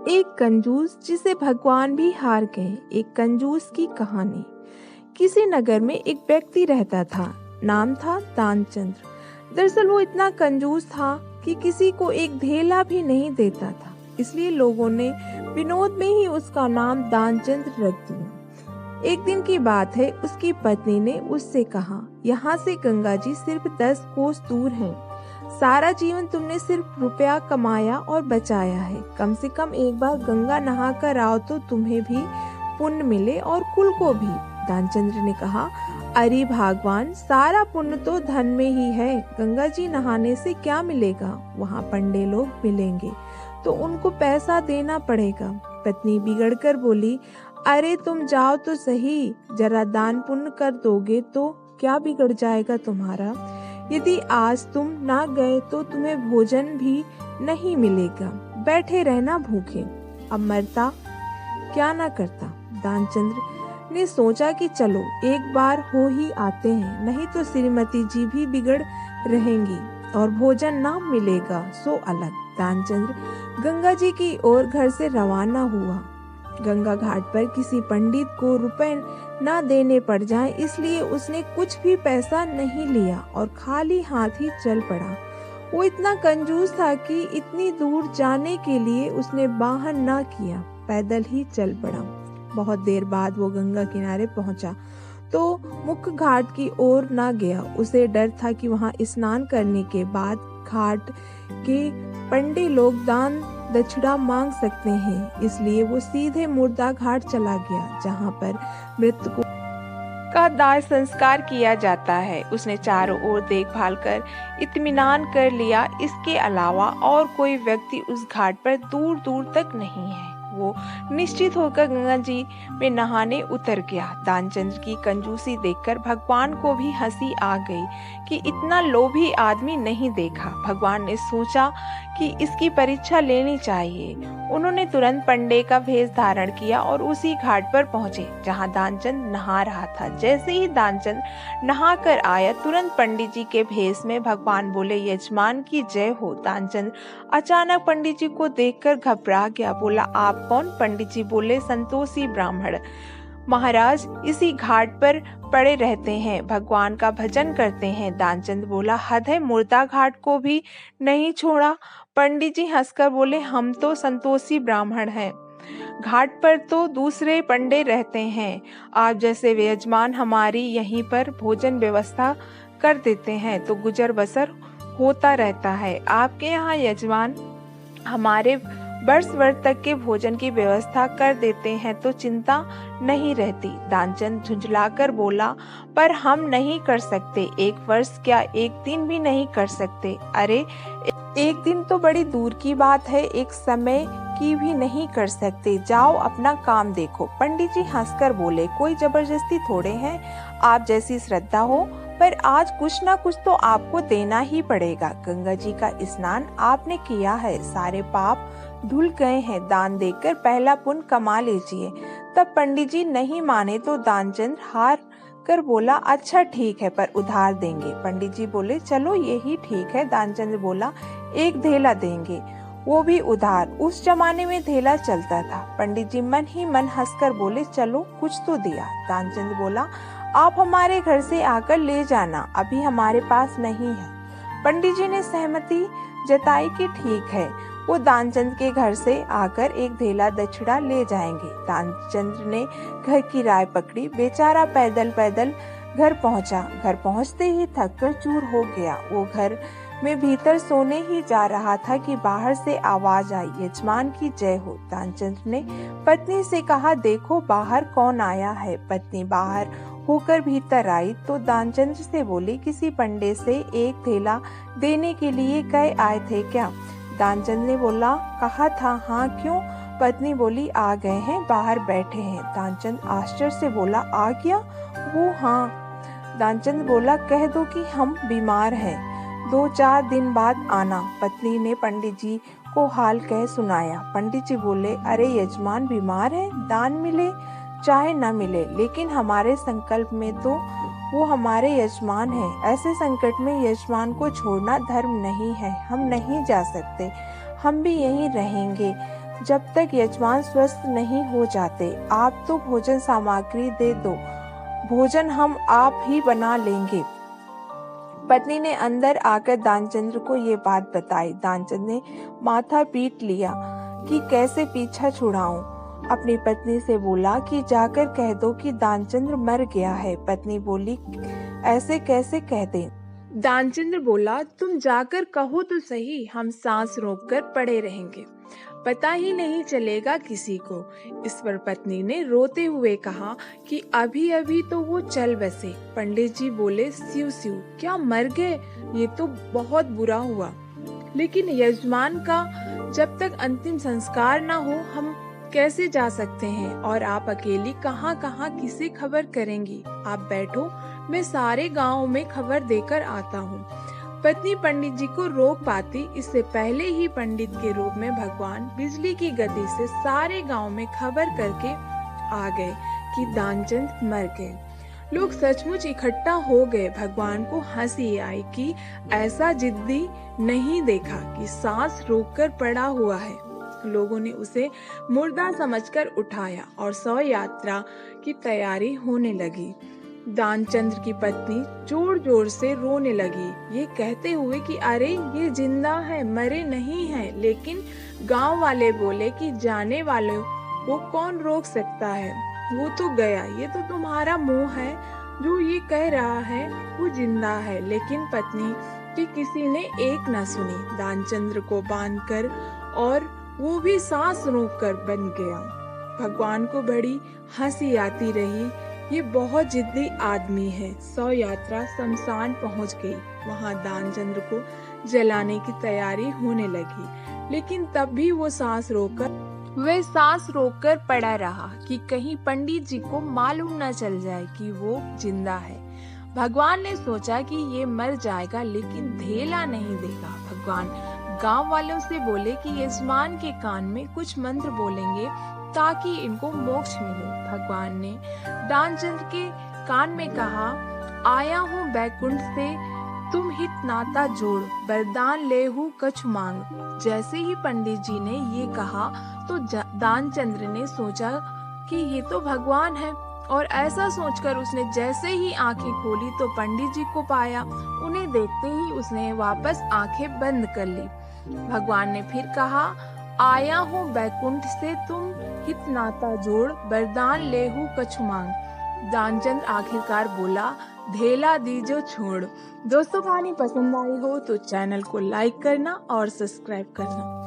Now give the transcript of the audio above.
एक कंजूस जिसे भगवान भी हार गए। एक कंजूस की कहानी। किसी नगर में एक व्यक्ति रहता था। नाम था दानचंद्र। दरअसल वो इतना कंजूस था कि किसी को एक धेला भी नहीं देता था। इसलिए लोगों ने विनोद में ही उसका नाम दानचंद्र रख दिया। एक दिन की बात है, उसकी पत्नी ने उससे कहा, यहाँ से गंगा जी सिर्फ 10 कोस दूर हैं। सारा जीवन तुमने सिर्फ रुपया कमाया और बचाया है। कम से कम एक बार गंगा नहा कर आओ तो तुम्हें भी पुण्य मिले और कुल को भी। दानचंद्र ने कहा, अरे भगवान, सारा पुण्य तो धन में ही है। गंगा जी नहाने से क्या मिलेगा? वहाँ पंडे लोग मिलेंगे तो उनको पैसा देना पड़ेगा। पत्नी बिगड़ कर बोली, अरे तुम जाओ तो सही, जरा दान पुण्य कर दोगे तो क्या बिगड़ जाएगा तुम्हारा? यदि आज तुम ना गए तो तुम्हें भोजन भी नहीं मिलेगा। बैठे रहना भूखे। अब मरता क्या ना करता। दानचंद्र ने सोचा कि चलो एक बार हो ही आते हैं, नहीं तो श्रीमती जी भी बिगड़ रहेंगी और भोजन ना मिलेगा सो अलग। दानचंद्र गंगा जी की ओर घर से रवाना हुआ। गंगा घाट पर किसी पंडित को रुपए ना देने पड़ जाए इसलिए उसने कुछ भी पैसा नहीं लिया और खाली हाथ ही चल पड़ा। वो इतना कंजूस था कि इतनी दूर जाने के लिए उसने वाहन ना किया, पैदल ही चल पड़ा। बहुत देर बाद वो गंगा किनारे पहुंचा तो मुख्य घाट की ओर ना गया। उसे डर था कि वहां स्नान करने के बाद घाट के पंडे लोग दान दक्षिणा मांग सकते हैं, इसलिए वो सीधे मुर्दा घाट चला गया जहां पर मृतकों का दाह संस्कार किया जाता है। उसने चारों ओर देखभाल कर इत्मीनान कर लिया। इसके अलावा और कोई व्यक्ति उस घाट पर दूर दूर तक नहीं है। वो निश्चित होकर गंगा जी में नहाने उतर गया। दानचंद्र की कंजूसी देखकर भगवान को भी हंसी आ गई कि इतना लोभी आदमी नहीं देखा। भगवान ने सोचा कि इसकी परीक्षा लेनी चाहिए। उन्होंने तुरंत पंडे का भेष धारण किया और उसी घाट पर पहुंचे जहां दानचंद्र नहा रहा था। जैसे ही दानचंद्र नहा कर आया, तुरंत पंडित जी के भेष में भगवान बोले, यजमान की जय हो। दानचंद्र अचानक पंडित जी को देखकर घबरा गया। बोला, आप कौन? पंडित जी बोले, संतोषी ब्राह्मण महाराज इसी घाट पर पड़े रहते हैं, भगवान का भजन करते हैं। दानचंद्र बोला, हद है, मुर्दा घाट को भी नहीं छोड़ा। पंडित जी हंसकर बोले, हम तो संतोषी ब्राह्मण हैं, घाट पर तो दूसरे पंडे रहते हैं। आप जैसे यजमान हमारी यहीं पर भोजन व्यवस्था कर देते हैं तो गुजर बसर होता रहता है। आपके यहाँ यजमान हमारे वर्ष भर तक के भोजन की व्यवस्था कर देते हैं तो चिंता नहीं रहती। दानचंद झुंझलाकर बोला, पर हम नहीं कर सकते। एक वर्ष क्या, एक दिन भी नहीं कर सकते। अरे एक दिन तो बड़ी दूर की बात है, एक समय की भी नहीं कर सकते। जाओ अपना काम देखो। पंडित जी हंसकर बोले, कोई जबरदस्ती थोड़े हैं, आप जैसी श्रद्धा हो, पर आज कुछ ना कुछ तो आपको देना ही पड़ेगा। गंगा जी का स्नान आपने किया है, सारे पाप धुल गए हैं, दान देकर पहला पुण्य कमा लीजिए। तब पंडित जी नहीं माने तो दानचंद्र हार कर बोला, अच्छा ठीक है, पर उधार देंगे। पंडित जी बोले, चलो यही ठीक है। दानचंद्र बोला, एक धेला देंगे, वो भी उधार। उस जमाने में धेला चलता था। पंडित जी मन ही मन हंसकर बोले, चलो कुछ तो दिया। दानचंद्र बोला, आप हमारे घर से आकर ले जाना, अभी हमारे पास नहीं है। पंडित जी ने सहमति जताई कि ठीक है, वो दानचंद्र के घर से आकर एक धेला दक्षिणा ले जाएंगे। दानचंद्र ने घर की राय पकड़ी। बेचारा पैदल पैदल घर पहुंचा। घर पहुंचते ही थक कर चूर हो गया। वो घर में भीतर सोने ही जा रहा था कि बाहर से आवाज आई, यजमान की जय हो। दानचंद्र ने पत्नी से कहा, देखो बाहर कौन आया है। पत्नी बाहर होकर भीतर आई तो दानचंद्र से बोली, किसी पंडे से एक धेला देने के लिए कह आए थे क्या? दानचंद्र ने बोला, कहा था। हाँ, क्यों? पत्नी बोली, आ गए हैं, बाहर बैठे हैं। दानचंद्र आश्चर्य से बोला, आ गया वो? हाँ। दानचंद्र बोला, कह दो कि हम बीमार हैं, 2-4 दिन बाद आना। पत्नी ने पंडित जी को हाल कह सुनाया। पंडित जी बोले, अरे यजमान बीमार है, दान मिले चाहे न मिले, लेकिन हमारे संकल्प में तो वो हमारे यजमान हैं। ऐसे संकट में यजमान को छोड़ना धर्म नहीं है, हम नहीं जा सकते, हम भी यहीं रहेंगे। जब तक यजमान स्वस्थ नहीं हो जाते। आप तो भोजन सामग्री दे दो, भोजन हम आप ही बना लेंगे। पत्नी ने अंदर आकर दानचंद्र को ये बात बताई। दानचंद्र ने माथा पीट लिया कि कैसे पीछा छुड़ाऊं। अपनी पत्नी से बोला कि जाकर कह दो कि दानचंद्र मर गया है। पत्नी बोली, ऐसे कैसे कह दें? दानचंद्र बोला, तुम जाकर कहो तो सही, हम सांस रोककर पड़े रहेंगे, पता ही नहीं चलेगा किसी को। इस पर पत्नी ने रोते हुए कहा कि अभी अभी तो वो चल बसे। पंडित जी बोले, स्यू स्यू, क्या मर गए? ये तो बहुत बुरा हुआ। लेकिन यजमान का जब तक अंतिम संस्कार ना हो हम कैसे जा सकते हैं, और आप अकेली कहाँ कहाँ किसे खबर करेंगी? आप बैठो, मैं सारे गांव में खबर देकर आता हूँ। पत्नी पंडित जी को रोक पाती इससे पहले ही पंडित के रूप में भगवान बिजली की गति से सारे गांव में खबर करके आ गए कि दानचंद मर गए। लोग सचमुच इकट्ठा हो गए। भगवान को हंसी आई कि ऐसा जिद्दी नहीं देखा कि सांस रोककर पड़ा हुआ है। लोगों ने उसे मुर्दा समझकर उठाया और शव यात्रा की तैयारी होने लगी। दानचंद्र की पत्नी जोर जोर से रोने लगी, ये कहते हुए कि अरे ये जिंदा है, मरे नहीं है। लेकिन गांव वाले बोले कि जाने वालों को कौन रोक सकता है, वो तो गया। ये तो तुम्हारा मुंह है जो ये कह रहा है वो जिंदा है। लेकिन पत्नी की किसी ने एक न सुनी। दानचंद्र को बांधकर और वो भी सांस रोककर बन गया। भगवान को बड़ी हंसी आती रही, ये बहुत जिद्दी आदमी है। शव यात्रा शमशान पहुंच गई। वहां दानचंद्र को जलाने की तैयारी होने लगी, लेकिन तब भी वो सांस रोककर पड़ा रहा कि कहीं पंडित जी को मालूम न चल जाए कि वो जिंदा है। भगवान ने सोचा कि ये मर जाएगा लेकिन धेला नहीं देगा। भगवान गांव वालों से बोले कि यजमान के कान में कुछ मंत्र बोलेंगे ताकि इनको मोक्ष मिले। भगवान ने दानचंद्र के कान में कहा, आया हूँ बैकुंठ से, तुम हित नाता जोड़, वरदान लेहू कछु मांग। जैसे ही पंडित जी ने ये कहा तो दानचंद्र ने सोचा कि ये तो भगवान है, और ऐसा सोचकर उसने जैसे ही आंखें खोली तो पंडित जी को पाया। उन्हें देखते ही उसने वापस आंखें बंद कर ली। भगवान ने फिर कहा, आया हूँ बैकुंठ से, तुम हित नाता जोड़, वरदान लेहू कछु मांग। दानचंद्र आखिरकार बोला, धेला दीजो छोड़। दोस्तों, कहानी पसंद आई हो तो चैनल को लाइक करना और सब्सक्राइब करना।